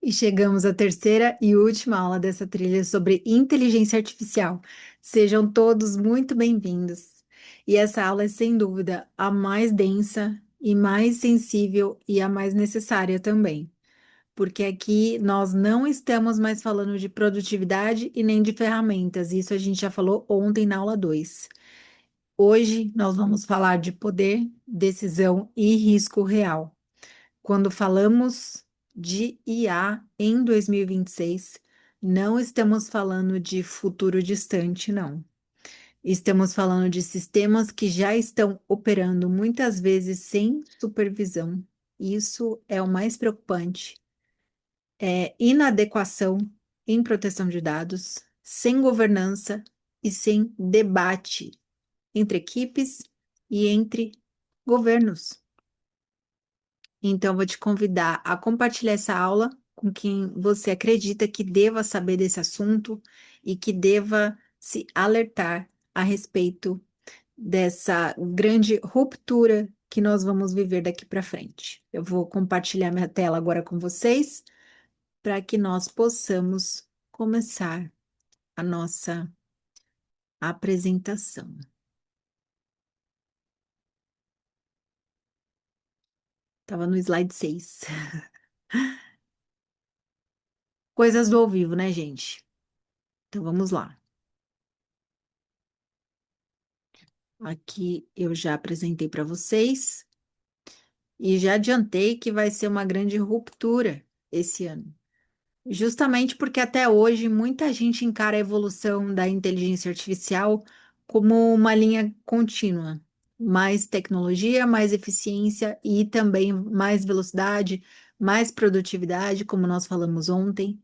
E chegamos à terceira e última aula dessa trilha sobre inteligência artificial. Sejam todos muito bem-vindos. E essa aula é, sem dúvida, a mais densa e mais sensível e a mais necessária também, porque aqui nós não estamos mais falando de produtividade e nem de ferramentas. Isso a gente já falou ontem na aula 2. Hoje nós vamos falar de poder, decisão e risco real. Quando falamos de IA em 2026, não estamos falando de futuro distante, não. Estamos falando de sistemas que já estão operando muitas vezes sem supervisão. Isso é o mais preocupante. É inadequação em proteção de dados, sem governança e sem debate entre equipes e entre governos. Então, vou te convidar a compartilhar essa aula com quem você acredita que deva saber desse assunto e que deva se alertar a respeito dessa grande ruptura que nós vamos viver daqui para frente. Eu vou compartilhar minha tela agora com vocês para que nós possamos começar a nossa apresentação. Estava no slide 6. Coisas do ao vivo, né, gente? Então vamos lá. Aqui eu já apresentei para vocês e já adiantei que vai ser uma grande ruptura esse ano. Justamente porque até hoje muita gente encara a evolução da inteligência artificial como uma linha contínua. Mais tecnologia, mais eficiência e também mais velocidade, mais produtividade, como nós falamos ontem.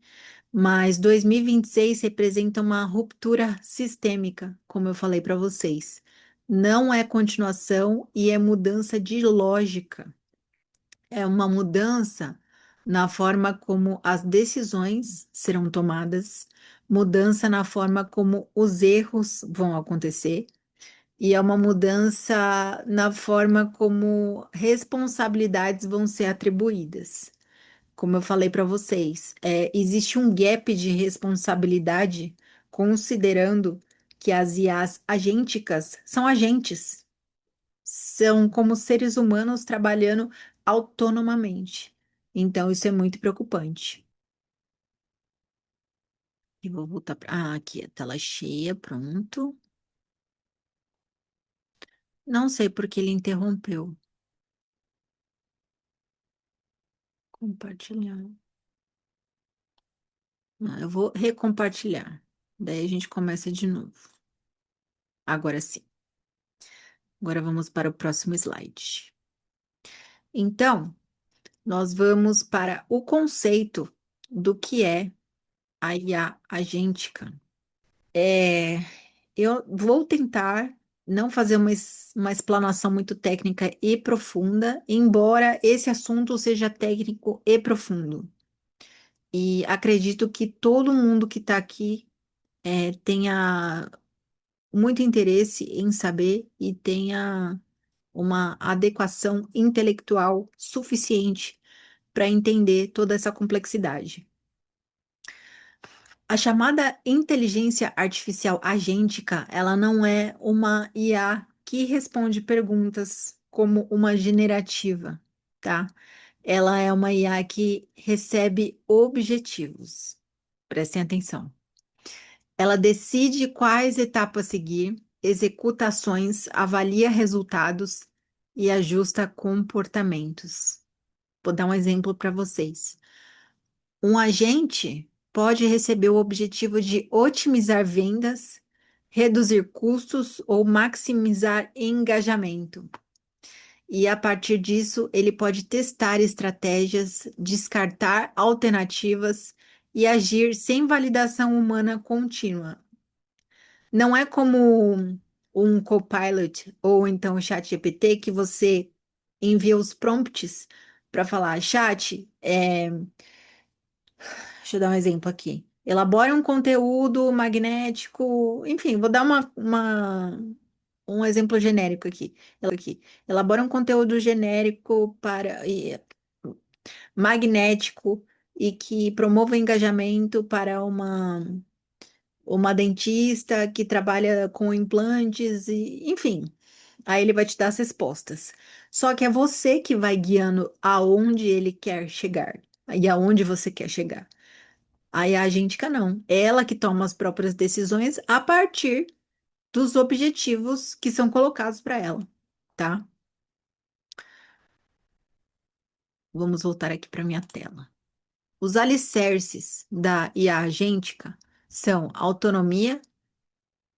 Mas 2026 representa uma ruptura sistêmica, como eu falei para vocês. Não é continuação e é mudança de lógica. É uma mudança na forma como as decisões serão tomadas, mudança na forma como os erros vão acontecer, e é uma mudança na forma como responsabilidades vão ser atribuídas. Como eu falei para vocês, existe um gap de responsabilidade considerando que as IAs agênticas são agentes, são como seres humanos trabalhando autonomamente. Então, isso é muito preocupante. E vou voltar para. Ah, aqui, a tela cheia, pronto. Não sei por que ele interrompeu. Compartilhar. Não, eu vou recompartilhar. Daí a gente começa de novo. Agora sim. Agora vamos para o próximo slide. Então, nós vamos para o conceito do que é a IA agêntica. É, eu vou tentar não fazer uma explanação muito técnica e profunda, embora esse assunto seja técnico e profundo. E acredito que todo mundo que está aqui tenha muito interesse em saber e tenha uma adequação intelectual suficiente para entender toda essa complexidade. A chamada inteligência artificial agêntica, ela não é uma IA que responde perguntas como uma generativa, tá? Ela é uma IA que recebe objetivos. Prestem atenção. Ela decide quais etapas seguir, executa ações, avalia resultados e ajusta comportamentos. Vou dar um exemplo para vocês. Um agente pode receber o objetivo de otimizar vendas, reduzir custos ou maximizar engajamento. E a partir disso, ele pode testar estratégias, descartar alternativas e agir sem validação humana contínua. Não é como um Copilot ou então o ChatGPT que você envia os prompts para falar, chat, deixa eu dar um exemplo aqui. Elabore um conteúdo magnético, enfim, vou dar um exemplo genérico aqui. Elabora um conteúdo genérico para magnético e que promova engajamento para uma dentista que trabalha com implantes e, enfim, aí ele vai te dar as respostas. Só que é você que vai guiando aonde ele quer chegar e aonde você quer chegar. Aí a agência não, é ela que toma as próprias decisões a partir dos objetivos que são colocados para ela, tá? Vamos voltar aqui para minha tela. Os alicerces da IA agêntica são autonomia,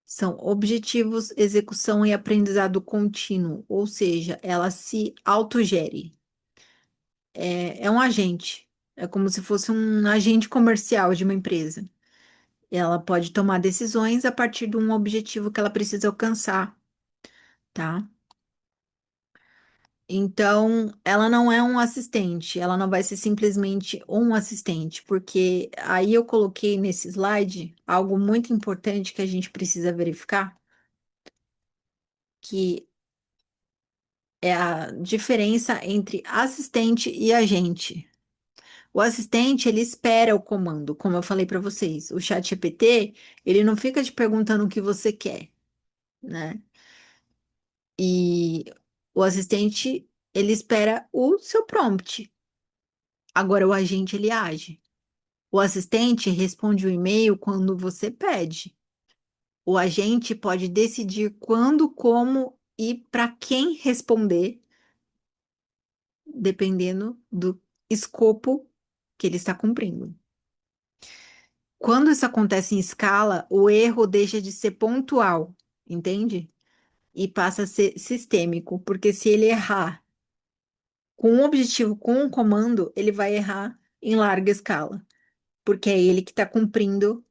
são objetivos, execução e aprendizado contínuo, ou seja, ela se autogere. É um agente, é como se fosse um agente comercial de uma empresa. Ela pode tomar decisões a partir de um objetivo que ela precisa alcançar, tá? Então, ela não é um assistente, ela não vai ser simplesmente um assistente, porque aí eu coloquei nesse slide algo muito importante que a gente precisa verificar, que é a diferença entre assistente e agente. O assistente, ele espera o comando, como eu falei para vocês. O chat GPT, ele não fica te perguntando o que você quer, né? E o assistente, ele espera o seu prompt. Agora, o agente, ele age. O assistente responde o e-mail quando você pede. O agente pode decidir quando, como e para quem responder, dependendo do escopo que ele está cumprindo. Quando isso acontece em escala, o erro deixa de ser pontual, entende? E passa a ser sistêmico, porque se ele errar com um objetivo, com um comando, ele vai errar em larga escala, porque é ele que está cumprindo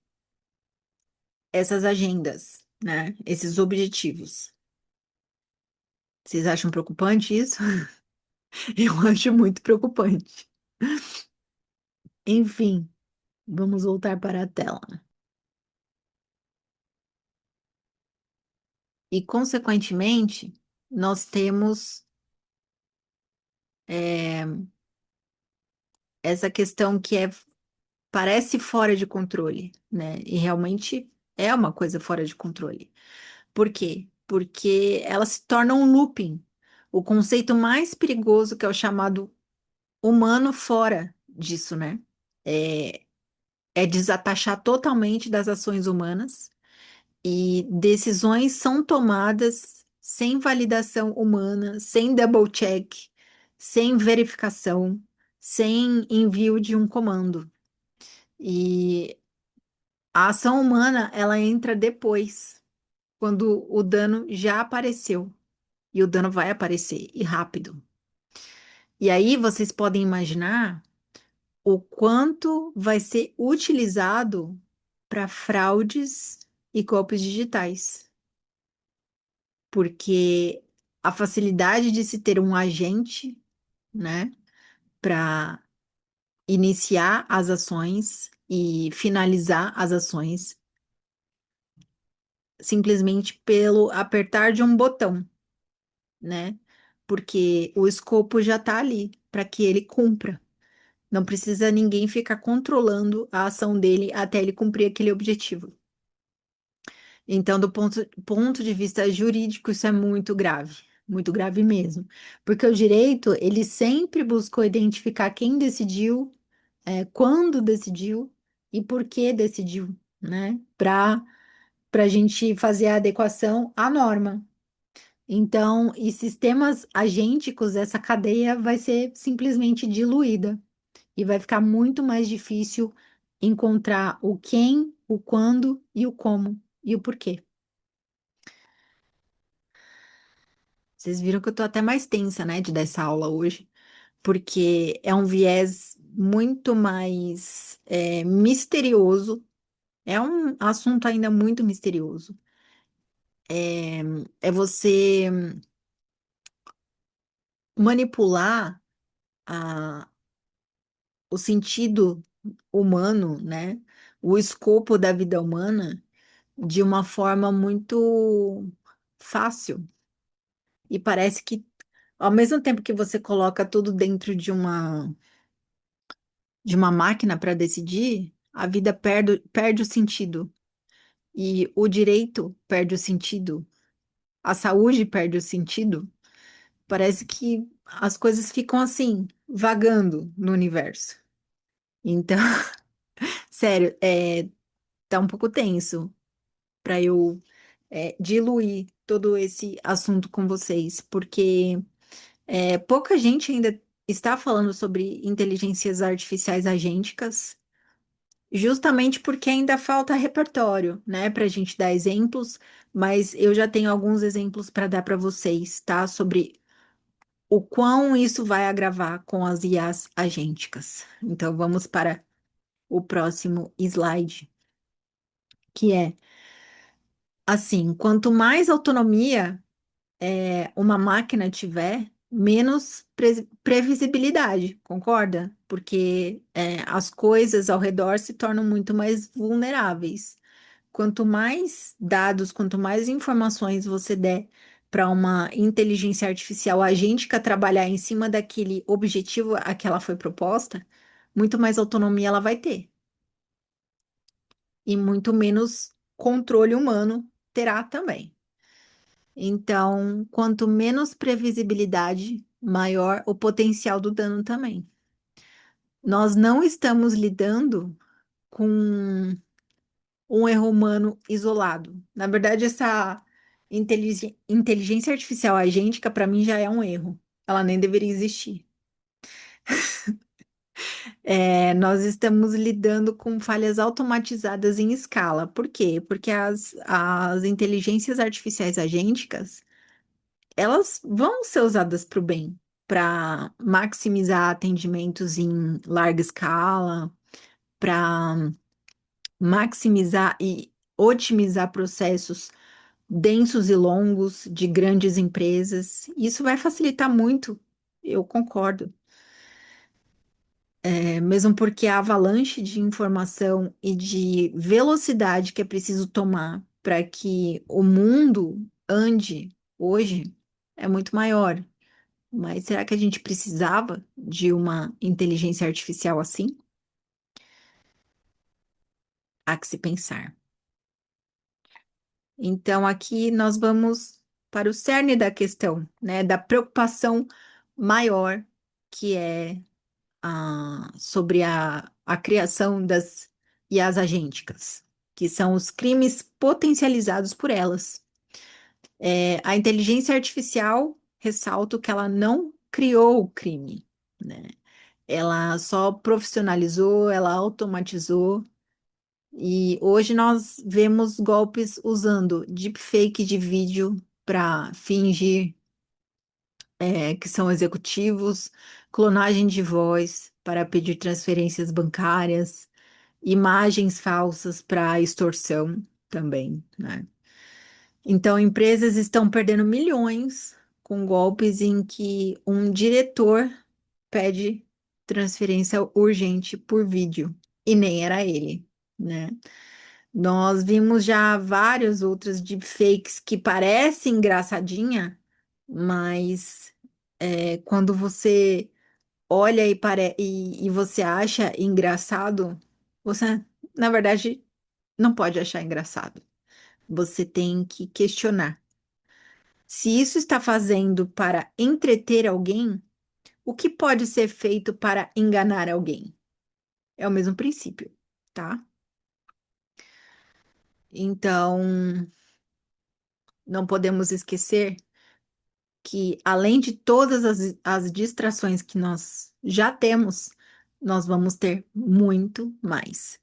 essas agendas, né? Esses objetivos. Vocês acham preocupante isso? Eu acho muito preocupante. Enfim, vamos voltar para a tela. E, consequentemente, nós temos é, essa questão que parece fora de controle, né? E realmente é uma coisa fora de controle. Por quê? Porque ela se torna um looping. O conceito mais perigoso, que é o chamado humano fora disso, né? É, é desatachar totalmente das ações humanas e decisões são tomadas sem validação humana, sem double check, sem verificação, sem envio de um comando. E a ação humana, ela entra depois, quando o dano já apareceu. E o dano vai aparecer, e rápido. E aí vocês podem imaginar o quanto vai ser utilizado para fraudes e golpes digitais, porque a facilidade de se ter um agente, né, para iniciar as ações e finalizar as ações simplesmente pelo apertar de um botão, né? Porque o escopo já está ali para que ele cumpra. Não precisa ninguém ficar controlando a ação dele até ele cumprir aquele objetivo. Então, do ponto de vista jurídico, isso é muito grave mesmo. Porque o direito, ele sempre buscou identificar quem decidiu, quando decidiu e por que decidiu, né? Para a gente fazer a adequação à norma. Então, e sistemas agênticos, essa cadeia vai ser simplesmente diluída e vai ficar muito mais difícil encontrar o quem, o quando e o como e o porquê. Vocês viram que eu tô até mais tensa, né, de dar essa aula hoje, porque é um viés muito mais misterioso, é um assunto ainda muito misterioso. É, é você manipular a, o sentido humano, né, o escopo da vida humana de uma forma muito fácil. E parece que, ao mesmo tempo que você coloca tudo dentro de de uma máquina para decidir, a vida perde o sentido. E o direito perde o sentido. A saúde perde o sentido. Parece que as coisas ficam assim, vagando no universo. Então, sério, tá um pouco tenso para eu diluir todo esse assunto com vocês, porque pouca gente ainda está falando sobre inteligências artificiais agênticas, justamente porque ainda falta repertório, né, para a gente dar exemplos, mas eu já tenho alguns exemplos para dar para vocês, tá? Sobre o quão isso vai agravar com as IAs agênticas. Então, vamos para o próximo slide, que é assim: quanto mais autonomia uma máquina tiver, menos previsibilidade, concorda? Porque as coisas ao redor se tornam muito mais vulneráveis. Quanto mais dados, quanto mais informações você der para uma inteligência artificial agêntica trabalhar em cima daquele objetivo a que ela foi proposta, muito mais autonomia ela vai ter e muito menos controle humano terá também. Então, quanto menos previsibilidade, maior o potencial do dano também. Nós não estamos lidando com um erro humano isolado. Na verdade, essa inteligência artificial agêntica, para mim, já é um erro. Ela nem deveria existir. Nós estamos lidando com falhas automatizadas em escala. Por quê? Porque as inteligências artificiais agênticas, elas vão ser usadas para o bem, para maximizar atendimentos em larga escala, para maximizar e otimizar processos densos e longos de grandes empresas. Isso vai facilitar muito, eu concordo. Mesmo porque a avalanche de informação e de velocidade que é preciso tomar para que o mundo ande hoje é muito maior. Mas será que a gente precisava de uma inteligência artificial assim? Há que se pensar. Então, aqui nós vamos para o cerne da questão, né, da preocupação maior, que é sobre a criação das IAs agênticas, que são os crimes potencializados por elas. A inteligência artificial, ressalto que ela não criou o crime, né? Ela só profissionalizou, ela automatizou. E hoje nós vemos golpes usando deepfake de vídeo para fingir que são executivos, clonagem de voz para pedir transferências bancárias, imagens falsas para extorsão também, né? Então, empresas estão perdendo milhões com golpes em que um diretor pede transferência urgente por vídeo e nem era ele, né? Nós vimos já vários outros deepfakes que parecem engraçadinha, mas quando você olha e você acha engraçado, você, na verdade, não pode achar engraçado. Você tem que questionar. Se isso está fazendo para entreter alguém, o que pode ser feito para enganar alguém? É o mesmo princípio, tá? Então, não podemos esquecer que, além de todas as distrações que nós já temos, nós vamos ter muito mais.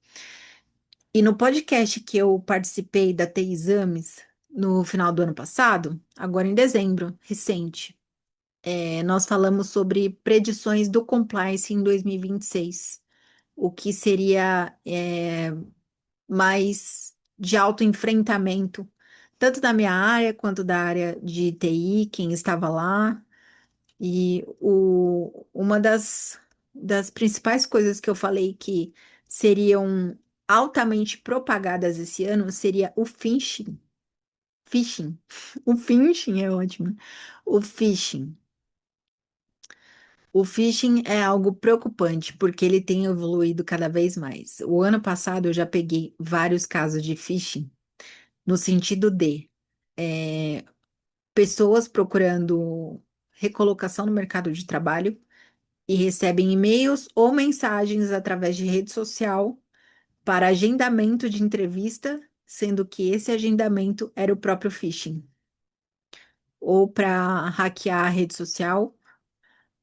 E no podcast que eu participei da TI Exames no final do ano passado, agora em dezembro, recente, nós falamos sobre predições do compliance em 2026, o que seria mais de alto enfrentamento, tanto da minha área quanto da área de TI, quem estava lá. E uma das principais coisas que eu falei que seriam altamente propagadas esse ano seria o phishing. O phishing é ótimo. O phishing. O phishing é algo preocupante porque ele tem evoluído cada vez mais. O ano passado eu já peguei vários casos de phishing no sentido de é, pessoas procurando recolocação no mercado de trabalho e recebem e-mails ou mensagens através de rede social para agendamento de entrevista, sendo que esse agendamento era o próprio phishing, ou para hackear a rede social,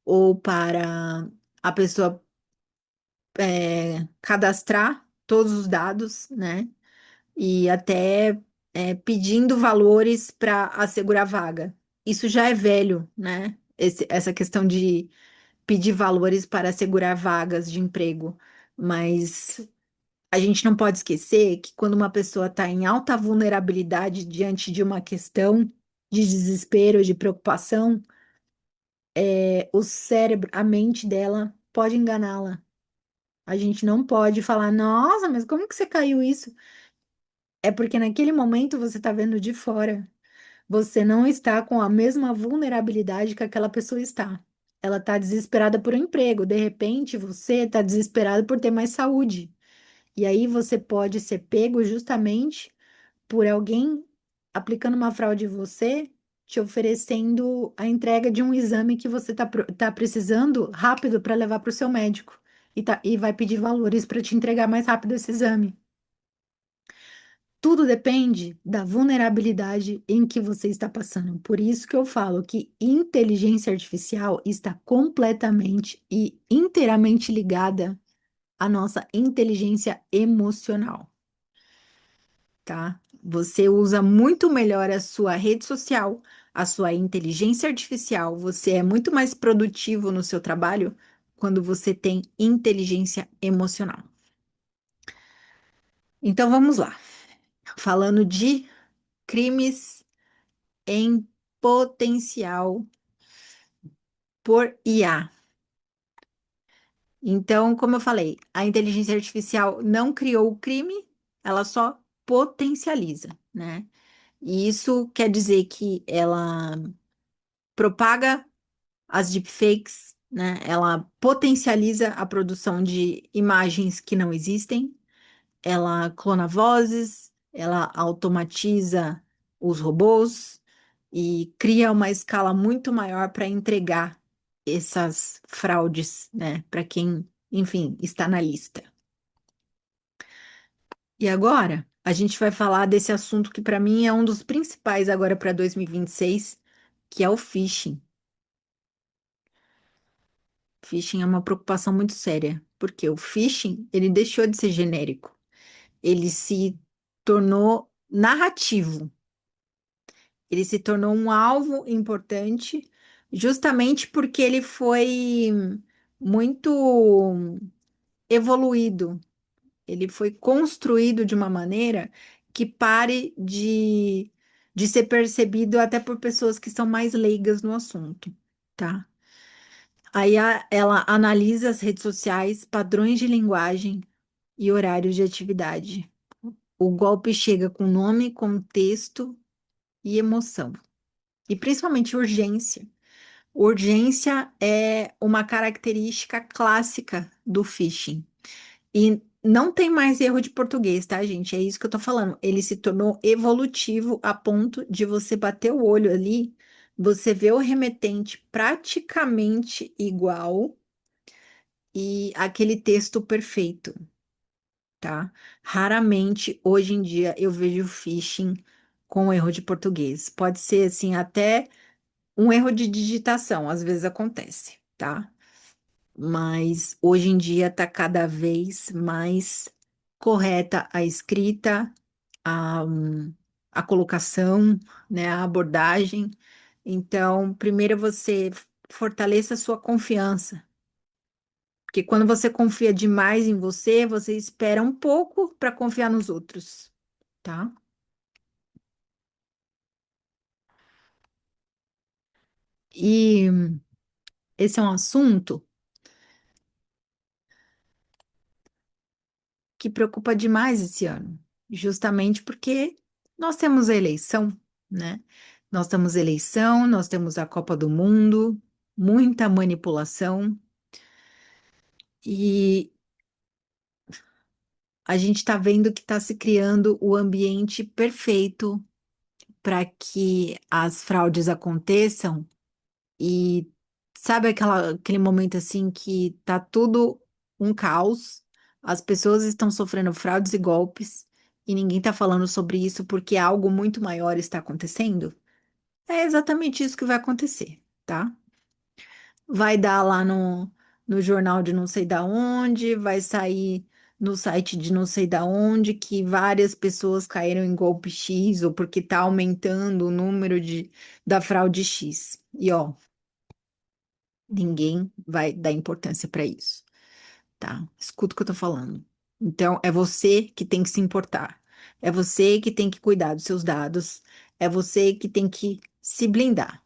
ou para a pessoa cadastrar todos os dados, né? E até pedindo valores para assegurar vaga. Isso já é velho, né? Essa questão de pedir valores para assegurar vagas de emprego. Mas a gente não pode esquecer que quando uma pessoa está em alta vulnerabilidade diante de uma questão de desespero, de preocupação, o cérebro, a mente dela pode enganá-la. A gente não pode falar, nossa, mas como que você caiu isso? É porque naquele momento você está vendo de fora. Você não está com a mesma vulnerabilidade que aquela pessoa está. Ela está desesperada por um emprego. De repente, você está desesperado por ter mais saúde. E aí você pode ser pego justamente por alguém aplicando uma fraude em você, te oferecendo a entrega de um exame que você tá precisando rápido para levar para o seu médico. E vai pedir valores para te entregar mais rápido esse exame. Tudo depende da vulnerabilidade em que você está passando. Por isso que eu falo que inteligência artificial está completamente e inteiramente ligada à nossa inteligência emocional, tá? Você usa muito melhor a sua rede social, a sua inteligência artificial. Você é muito mais produtivo no seu trabalho quando você tem inteligência emocional. Então vamos lá. Falando de crimes em potencial por IA. Então, como eu falei, a inteligência artificial não criou o crime, ela só potencializa, né? E isso quer dizer que ela propaga as deepfakes, né? Ela potencializa a produção de imagens que não existem, ela clona vozes, ela automatiza os robôs e cria uma escala muito maior para entregar essas fraudes, né? Para quem, enfim, está na lista. E agora, a gente vai falar desse assunto que para mim é um dos principais agora para 2026, que é o phishing. Phishing é uma preocupação muito séria, porque o phishing, ele deixou de ser genérico, ele se tornou narrativo, ele se tornou um alvo importante, justamente porque ele foi muito evoluído, ele foi construído de uma maneira que pare de ser percebido até por pessoas que são mais leigas no assunto, tá? Ela analisa as redes sociais, padrões de linguagem e horários de atividade. O golpe chega com nome, contexto e emoção. E principalmente urgência. Urgência é uma característica clássica do phishing. E não tem mais erro de português, tá, gente? É isso que eu tô falando. Ele se tornou evolutivo a ponto de você bater o olho ali, você vê o remetente praticamente igual e aquele texto perfeito, tá? Raramente, hoje em dia, eu vejo phishing com erro de português. Pode ser, assim, até um erro de digitação, às vezes acontece, tá? Mas hoje em dia tá cada vez mais correta a escrita, a, a colocação, né, a abordagem. Então, primeiro você fortaleça a sua confiança. Porque quando você confia demais em você, você espera um pouco para confiar nos outros, tá? E esse é um assunto que preocupa demais esse ano, justamente porque nós temos a eleição, né? Nós temos eleição, nós temos a Copa do Mundo, muita manipulação e a gente está vendo que está se criando o ambiente perfeito para que as fraudes aconteçam. E sabe aquele momento assim que tá tudo um caos, as pessoas estão sofrendo fraudes e golpes e ninguém tá falando sobre isso porque algo muito maior está acontecendo? É exatamente isso que vai acontecer, tá? Vai dar lá no jornal de não sei da onde, vai sair no site de não sei da onde que várias pessoas caíram em golpe X ou porque tá aumentando o número da fraude X. E ó, ninguém vai dar importância para isso, tá? Escuta o que eu tô falando. Então, é você que tem que se importar. É você que tem que cuidar dos seus dados. É você que tem que se blindar.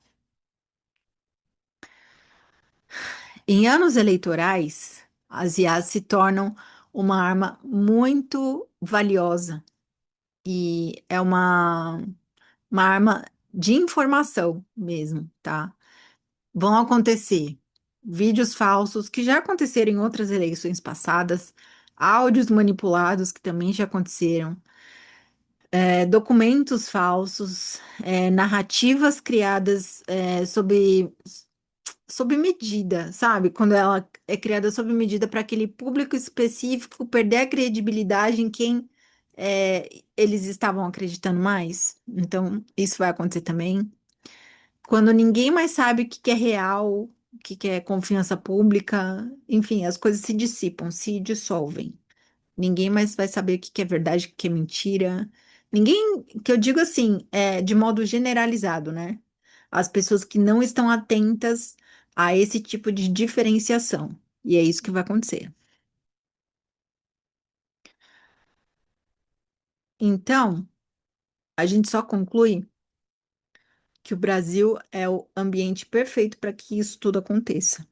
Em anos eleitorais, as IAs se tornam uma arma muito valiosa e é uma arma de informação mesmo, tá? Vão acontecer vídeos falsos que já aconteceram em outras eleições passadas, áudios manipulados que também já aconteceram, documentos falsos, narrativas criadas sob medida, sabe? Quando ela é criada sob medida para aquele público específico perder a credibilidade em quem eles estavam acreditando mais. Então, isso vai acontecer também. Quando ninguém mais sabe o que que é real, o que que é confiança pública, enfim, as coisas se dissipam, se dissolvem. Ninguém mais vai saber o que que é verdade, o que que é mentira. Ninguém, que eu digo assim, de modo generalizado, né? As pessoas que não estão atentas a esse tipo de diferenciação. E é isso que vai acontecer. Então, a gente só conclui que o Brasil é o ambiente perfeito para que isso tudo aconteça,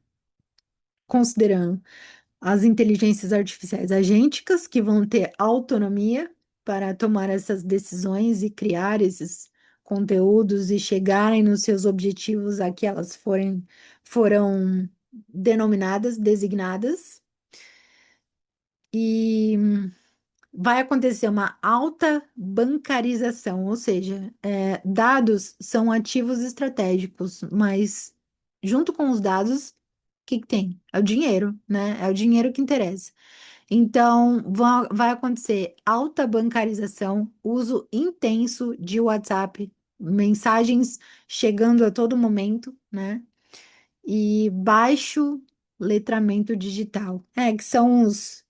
considerando as inteligências artificiais agênticas que vão ter autonomia para tomar essas decisões e criar esses conteúdos e chegarem nos seus objetivos a que elas foram denominadas, designadas. E vai acontecer uma alta bancarização, ou seja, dados são ativos estratégicos, mas junto com os dados, o que que tem? É o dinheiro, né? É o dinheiro que interessa. Então, vai acontecer alta bancarização, uso intenso de WhatsApp, mensagens chegando a todo momento, né? E baixo letramento digital. Que são os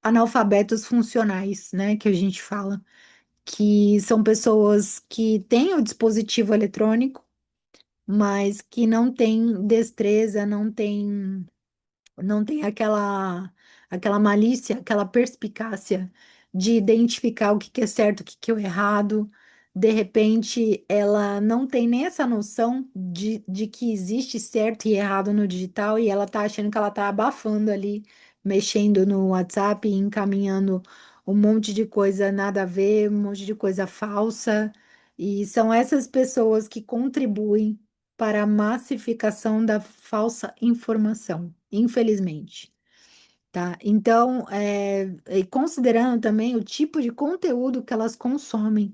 analfabetos funcionais, né? Que a gente fala, que são pessoas que têm o dispositivo eletrônico, mas que não têm destreza, não tem aquela malícia, aquela perspicácia de identificar o que que é certo, o que que é o errado. De repente, ela não tem nem essa noção de que existe certo e errado no digital e ela tá achando que ela tá abafando ali, mexendo no WhatsApp e encaminhando um monte de coisa nada a ver, um monte de coisa falsa. E são essas pessoas que contribuem para a massificação da falsa informação, infelizmente, tá? Então, e considerando também o tipo de conteúdo que elas consomem,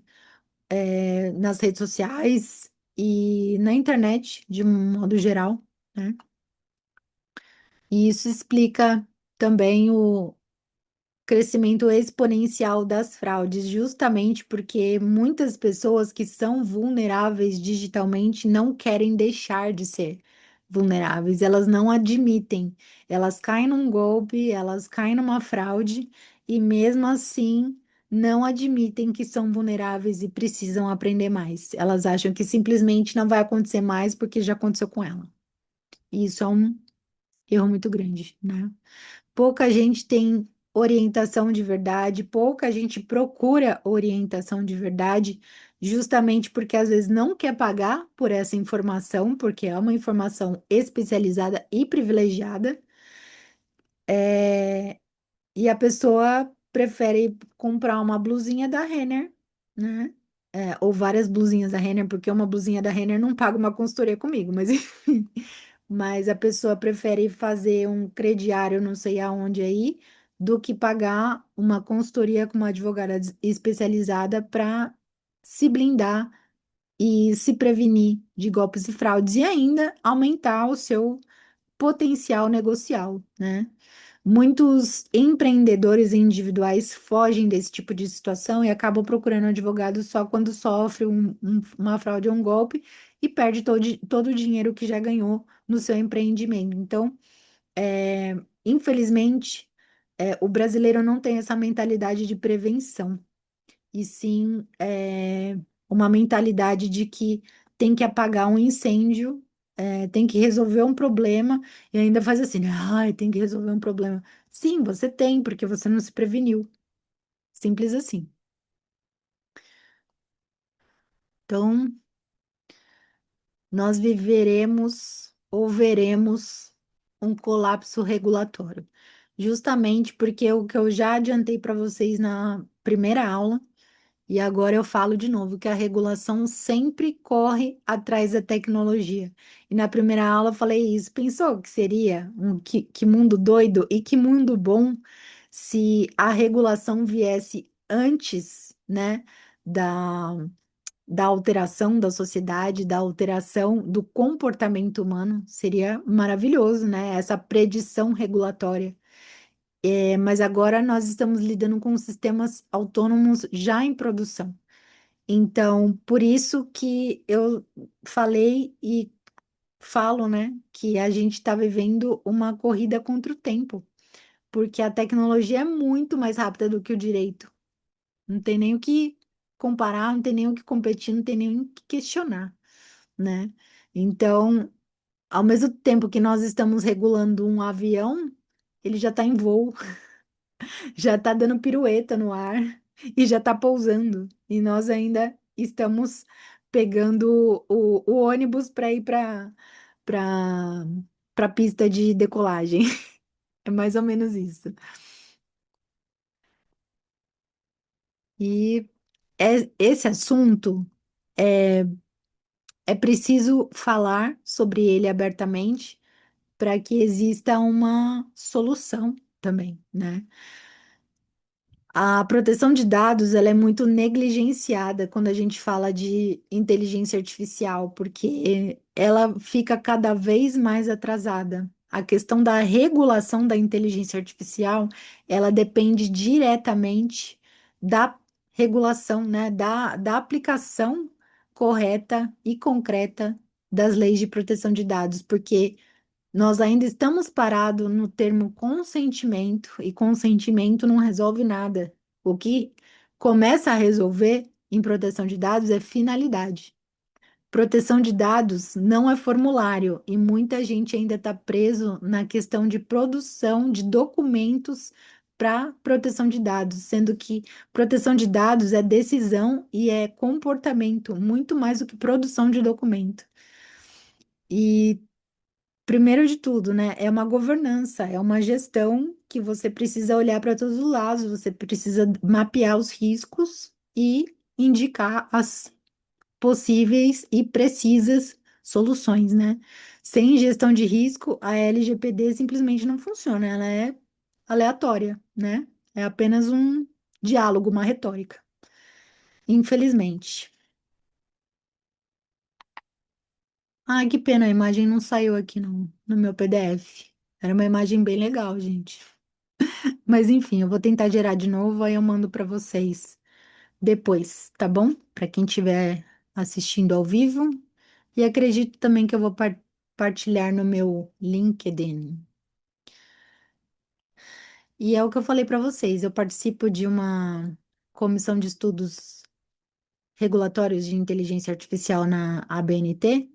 nas redes sociais e na internet, de um modo geral, né? E isso explica também o crescimento exponencial das fraudes, justamente porque muitas pessoas que são vulneráveis digitalmente não querem deixar de ser vulneráveis, elas não admitem, elas caem num golpe, elas caem numa fraude e mesmo assim não admitem que são vulneráveis e precisam aprender mais. Elas acham que simplesmente não vai acontecer mais porque já aconteceu com ela. E isso é um erro muito grande, né? Pouca gente tem orientação de verdade, pouca gente procura orientação de verdade, justamente porque às vezes não quer pagar por essa informação, porque é uma informação especializada e privilegiada, e a pessoa prefere comprar uma blusinha da Renner, né? Ou várias blusinhas da Renner, porque uma blusinha da Renner não paga uma consultoria comigo, mas enfim. mas a pessoa prefere fazer um crediário não sei aonde aí do que pagar uma consultoria com uma advogada especializada para se blindar e se prevenir de golpes e fraudes e ainda aumentar o seu potencial negocial, né? Muitos empreendedores individuais fogem desse tipo de situação e acabam procurando advogado só quando sofre uma fraude ou um golpe e perde todo o dinheiro que já ganhou no seu empreendimento. Então, infelizmente, o brasileiro não tem essa mentalidade de prevenção, e sim uma mentalidade de que tem que apagar um incêndio, tem que resolver um problema, e ainda faz assim, né? Ai, tem que resolver um problema. Sim, você tem, porque você não se preveniu. Simples assim. Então, nós viveremos ou veremos um colapso regulatório. Justamente porque o que eu já adiantei para vocês na primeira aula. E agora eu falo de novo que a regulação sempre corre atrás da tecnologia. E na primeira aula eu falei isso. Pensou que seria que mundo doido e que mundo bom se a regulação viesse antes, né, da, da alteração da sociedade, da alteração do comportamento humano? Seria maravilhoso, né? Essa predição regulatória. Mas agora nós estamos lidando com sistemas autônomos já em produção. Então, por isso que eu falei e falo, né, que a gente está vivendo uma corrida contra o tempo, porque a tecnologia é muito mais rápida do que o direito. Não tem nem o que comparar, não tem nem o que competir, não tem nem o que questionar, né? Então, ao mesmo tempo que nós estamos regulando um avião, ele já está em voo, já está dando pirueta no ar e já está pousando. E nós ainda estamos pegando o ônibus para ir para para pista de decolagem. É mais ou menos isso. E esse assunto é preciso falar sobre ele abertamente para que exista uma solução também, né? A proteção de dados, ela é muito negligenciada quando a gente fala de inteligência artificial, porque ela fica cada vez mais atrasada. A questão da regulação da inteligência artificial, ela depende diretamente da regulação, né, da aplicação correta e concreta das leis de proteção de dados, porque nós ainda estamos parados no termo consentimento e consentimento não resolve nada. O que começa a resolver em proteção de dados é finalidade. Proteção de dados não é formulário e muita gente ainda está preso na questão de produção de documentos para proteção de dados, sendo que proteção de dados é decisão e é comportamento, muito mais do que produção de documento. E primeiro de tudo, né, é uma governança, é uma gestão que você precisa olhar para todos os lados, você precisa mapear os riscos e indicar as possíveis e precisas soluções, né? Sem gestão de risco, a LGPD simplesmente não funciona, ela é aleatória, né? É apenas um diálogo, uma retórica, infelizmente. Ai, que pena, a imagem não saiu aqui no meu PDF. Era uma imagem bem legal, gente. Mas enfim, eu vou tentar gerar de novo, aí eu mando para vocês depois, tá bom? Para quem estiver assistindo ao vivo. E acredito também que eu vou partilhar no meu LinkedIn. E é o que eu falei para vocês, eu participo de uma comissão de estudos regulatórios de inteligência artificial na ABNT.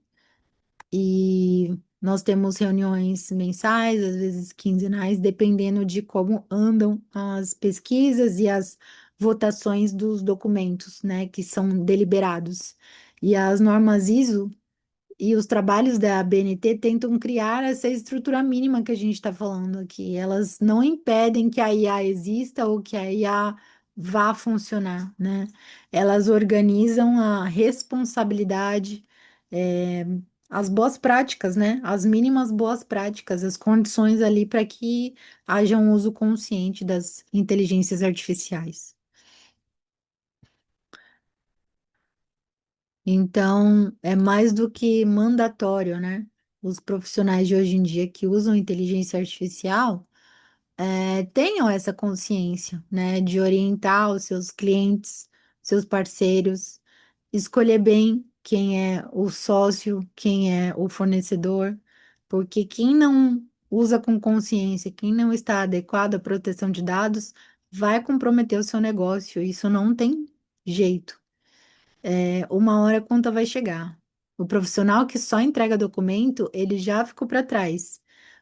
E nós temos reuniões mensais, às vezes quinzenais, dependendo de como andam as pesquisas e as votações dos documentos, né, que são deliberados. E as normas ISO e os trabalhos da ABNT tentam criar essa estrutura mínima que a gente está falando aqui. Elas não impedem que a IA exista ou que a IA vá funcionar, né? Elas organizam a responsabilidade, as boas práticas, né? As mínimas boas práticas, as condições ali para que haja um uso consciente das inteligências artificiais. Então, é mais do que mandatório, né? Os profissionais de hoje em dia que usam inteligência artificial tenham essa consciência, né? De orientar os seus clientes, seus parceiros, escolher bem quem é o sócio, quem é o fornecedor, porque quem não usa com consciência, quem não está adequado à proteção de dados, vai comprometer o seu negócio. Isso não tem jeito. Uma hora a conta vai chegar. O profissional que só entrega documento, ele já ficou para trás.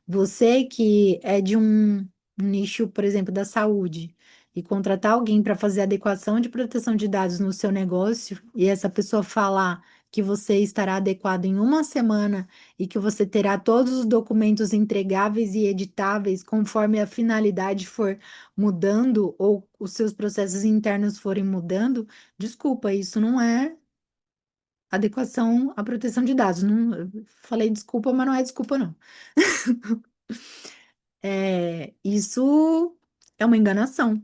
Você que é de um nicho, por exemplo, da saúde, e contratar alguém para fazer adequação de proteção de dados no seu negócio, e essa pessoa falar que você estará adequado em uma semana e que você terá todos os documentos entregáveis e editáveis conforme a finalidade for mudando ou os seus processos internos forem mudando. Desculpa, isso não é adequação à proteção de dados. Não, eu falei desculpa, mas não é desculpa, não. Isso é uma enganação.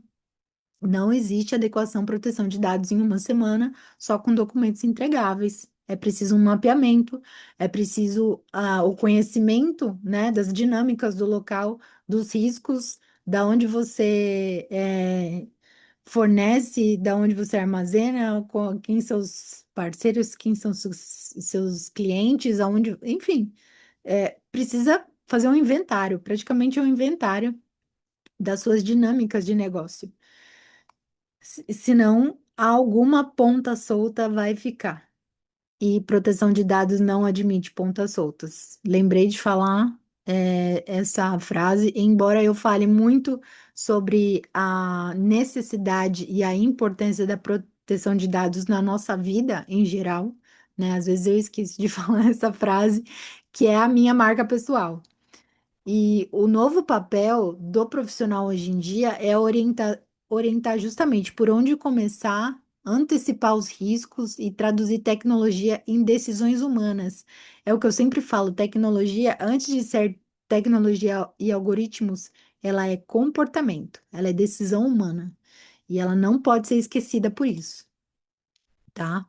Não existe adequação à proteção de dados em uma semana só com documentos entregáveis. É preciso um mapeamento, é preciso o conhecimento, né, das dinâmicas do local, dos riscos, da onde você fornece, da onde você armazena, quem são os parceiros, quem são seus clientes, aonde, enfim, precisa fazer um inventário, praticamente um inventário das suas dinâmicas de negócio. Senão, alguma ponta solta vai ficar. E proteção de dados não admite pontas soltas. Lembrei de falar essa frase, embora eu fale muito sobre a necessidade e a importância da proteção de dados na nossa vida em geral, né? Às vezes eu esqueço de falar essa frase, que é a minha marca pessoal. E o novo papel do profissional hoje em dia é orientar justamente por onde começar, antecipar os riscos e traduzir tecnologia em decisões humanas. É o que eu sempre falo, tecnologia, antes de ser tecnologia e algoritmos, ela é comportamento, ela é decisão humana. E ela não pode ser esquecida por isso, tá?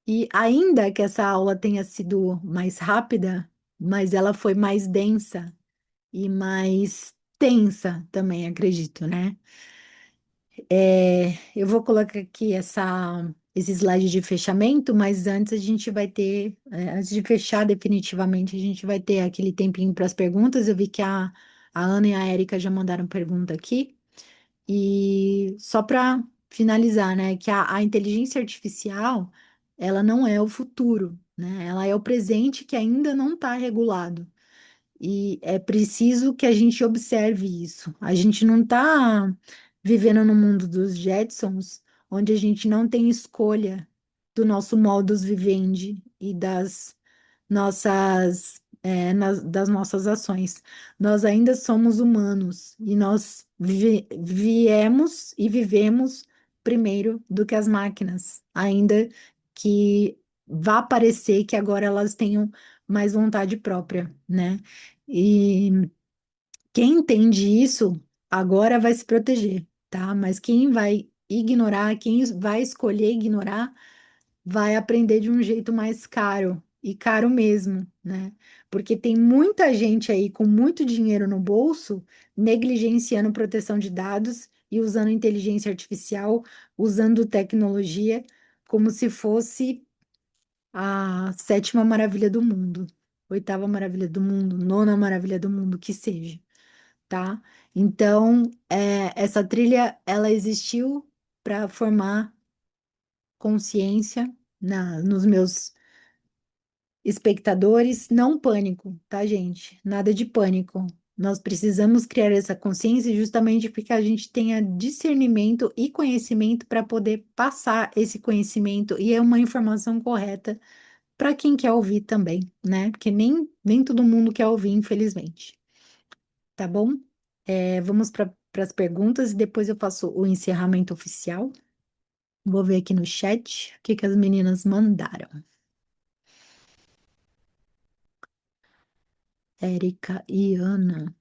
E ainda que essa aula tenha sido mais rápida, mas ela foi mais densa e mais tensa também, acredito, né? Eu vou colocar aqui esse slide de fechamento, mas antes a gente vai ter, antes de fechar definitivamente, a gente vai ter aquele tempinho para as perguntas. Eu vi que a Ana e a Érica já mandaram pergunta aqui. E só para finalizar, né, que a inteligência artificial, ela não é o futuro, né? Ela é o presente que ainda não está regulado. E é preciso que a gente observe isso. A gente não está vivendo no mundo dos Jetsons, onde a gente não tem escolha do nosso modus vivendi e das nossas ações. Nós ainda somos humanos e nós viemos e vivemos primeiro do que as máquinas, ainda que vá parecer que agora elas tenham mais vontade própria, né? E quem entende isso agora vai se proteger, tá? Mas quem vai ignorar, quem vai escolher ignorar, vai aprender de um jeito mais caro e caro mesmo, né? Porque tem muita gente aí com muito dinheiro no bolso negligenciando proteção de dados e usando inteligência artificial, usando tecnologia como se fosse a sétima maravilha do mundo, oitava maravilha do mundo, nona maravilha do mundo, que seja, tá? Então, essa trilha, ela existiu para formar consciência nos meus espectadores, não pânico, tá, gente? Nada de pânico. Nós precisamos criar essa consciência justamente porque a gente tenha discernimento e conhecimento para poder passar esse conhecimento e é uma informação correta para quem quer ouvir também, né? Porque nem todo mundo quer ouvir, infelizmente. Tá bom? Vamos para as perguntas e depois eu faço o encerramento oficial. Vou ver aqui no chat o que que as meninas mandaram. Érica e Ana.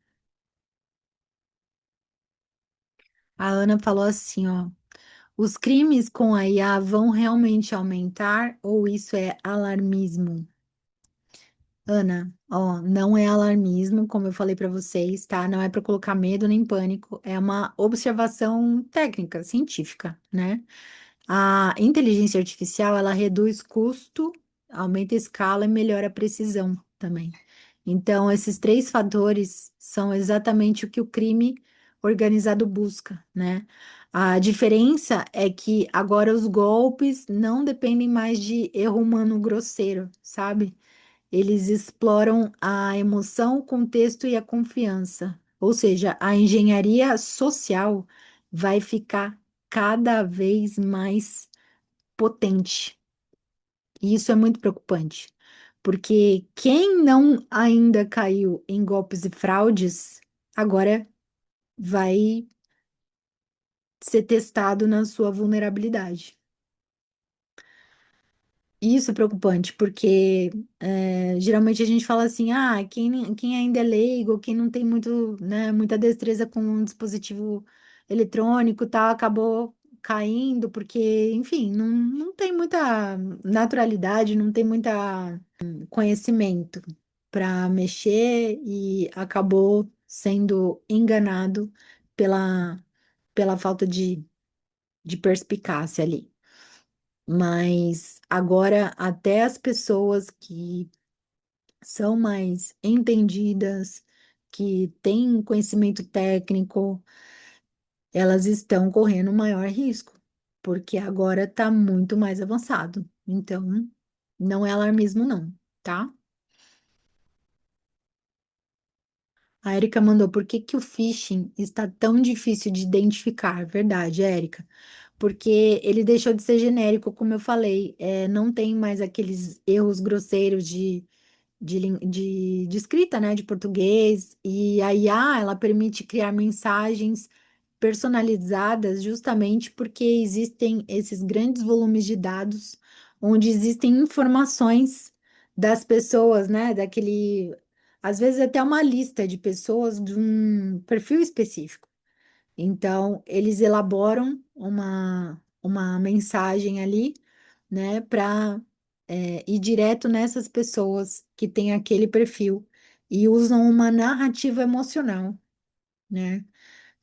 A Ana falou assim, ó. Os crimes com a IA vão realmente aumentar ou isso é alarmismo? Ana, ó, não é alarmismo, como eu falei para vocês, tá? Não é para colocar medo nem pânico, é uma observação técnica, científica, né? A inteligência artificial, ela reduz custo, aumenta a escala e melhora a precisão também. Então, esses três fatores são exatamente o que o crime organizado busca, né? A diferença é que agora os golpes não dependem mais de erro humano grosseiro, sabe? Eles exploram a emoção, o contexto e a confiança. Ou seja, a engenharia social vai ficar cada vez mais potente. E isso é muito preocupante, porque quem não ainda caiu em golpes e fraudes, agora vai ser testado na sua vulnerabilidade. Isso é preocupante, porque geralmente a gente fala assim, ah, quem ainda é leigo, quem não tem muito, né, muita destreza com um dispositivo eletrônico, tá, acabou caindo, porque, enfim, não tem muita naturalidade, não tem muita conhecimento para mexer e acabou sendo enganado pela falta de perspicácia ali. Mas agora, até as pessoas que são mais entendidas, que têm conhecimento técnico, elas estão correndo maior risco, porque agora está muito mais avançado. Então, não é alarmismo, não, tá? A Erika mandou, por que que o phishing está tão difícil de identificar? Verdade, Érica. Porque ele deixou de ser genérico, como eu falei, não tem mais aqueles erros grosseiros de escrita, né, de português, e a IA, ela permite criar mensagens personalizadas justamente porque existem esses grandes volumes de dados, onde existem informações das pessoas, né, às vezes até uma lista de pessoas de um perfil específico. Então, eles elaboram uma mensagem ali, né, para ir direto nessas pessoas que têm aquele perfil e usam uma narrativa emocional, né?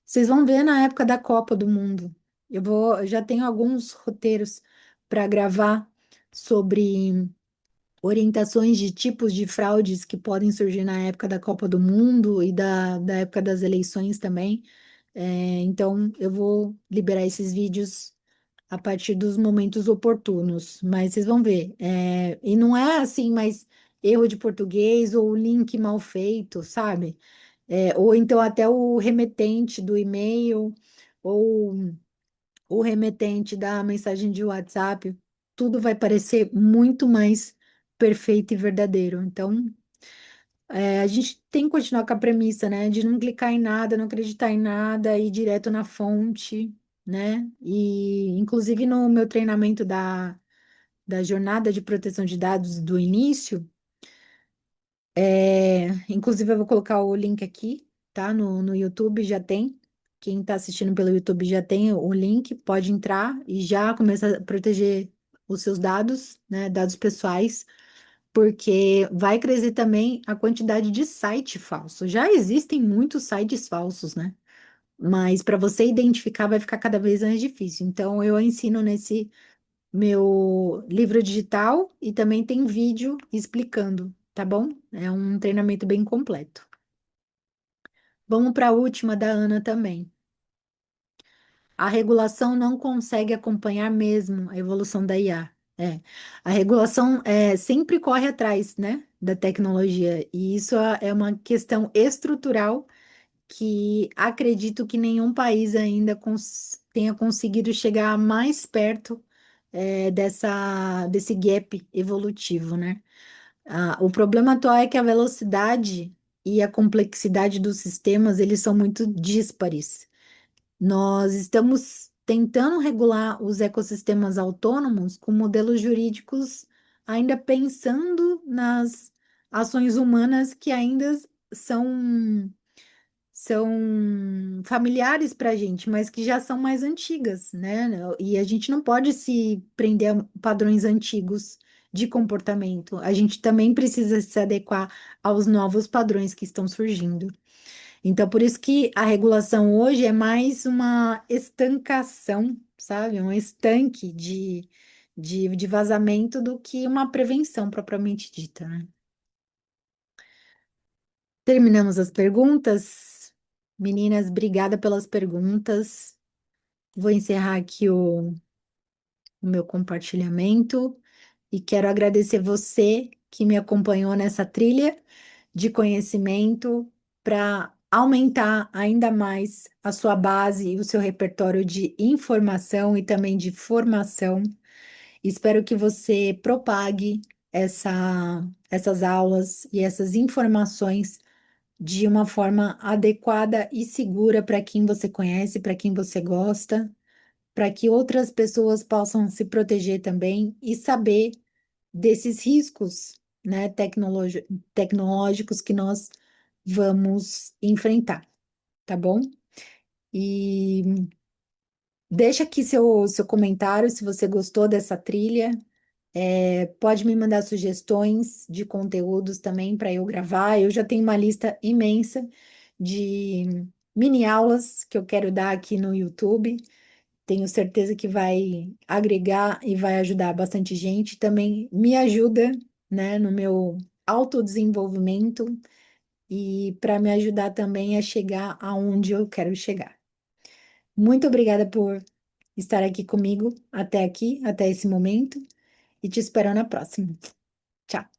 Vocês vão ver na época da Copa do Mundo. Eu já tenho alguns roteiros para gravar sobre orientações de tipos de fraudes que podem surgir na época da Copa do Mundo e da época das eleições também. Então, eu vou liberar esses vídeos a partir dos momentos oportunos, mas vocês vão ver. E não é assim, mas erro de português ou link mal feito, sabe? Ou então até o remetente do e-mail ou o remetente da mensagem de WhatsApp, tudo vai parecer muito mais perfeito e verdadeiro. Então, a gente tem que continuar com a premissa, né, de não clicar em nada, não acreditar em nada, ir direto na fonte, né? E, inclusive, no meu treinamento da jornada de proteção de dados do início, inclusive eu vou colocar o link aqui, tá? No YouTube já tem. Quem está assistindo pelo YouTube já tem o link, pode entrar e já começar a proteger os seus dados, né? Dados pessoais porque vai crescer também a quantidade de site falso. Já existem muitos sites falsos, né? Mas para você identificar vai ficar cada vez mais difícil. Então, eu ensino nesse meu livro digital e também tem vídeo explicando, tá bom? É um treinamento bem completo. Vamos para a última da Ana também. A regulação não consegue acompanhar mesmo a evolução da IA. A regulação sempre corre atrás, né, da tecnologia, e isso é uma questão estrutural que acredito que nenhum país ainda tenha conseguido chegar mais perto desse gap evolutivo, né? O problema atual é que a velocidade e a complexidade dos sistemas, eles são muito díspares. Nós estamos tentando regular os ecossistemas autônomos com modelos jurídicos ainda pensando nas ações humanas que ainda são são familiares para a gente, mas que já são mais antigas, né? E a gente não pode se prender a padrões antigos de comportamento. A gente também precisa se adequar aos novos padrões que estão surgindo. Então, por isso que a regulação hoje é mais uma estancação, sabe? Um estanque de vazamento do que uma prevenção propriamente dita, né? Terminamos as perguntas. Meninas, obrigada pelas perguntas. Vou encerrar aqui o meu compartilhamento e quero agradecer você que me acompanhou nessa trilha de conhecimento para aumentar ainda mais a sua base e o seu repertório de informação e também de formação. Espero que você propague essas aulas e essas informações de uma forma adequada e segura para quem você conhece, para quem você gosta, para que outras pessoas possam se proteger também e saber desses riscos, né, tecnológicos que nós vamos enfrentar, tá bom? E deixa aqui seu comentário se você gostou dessa trilha. Pode me mandar sugestões de conteúdos também para eu gravar. Eu já tenho uma lista imensa de mini aulas que eu quero dar aqui no YouTube. Tenho certeza que vai agregar e vai ajudar bastante gente. Também me ajuda, né, no meu autodesenvolvimento e para me ajudar também a chegar aonde eu quero chegar. Muito obrigada por estar aqui comigo até aqui, até esse momento, e te espero na próxima. Tchau.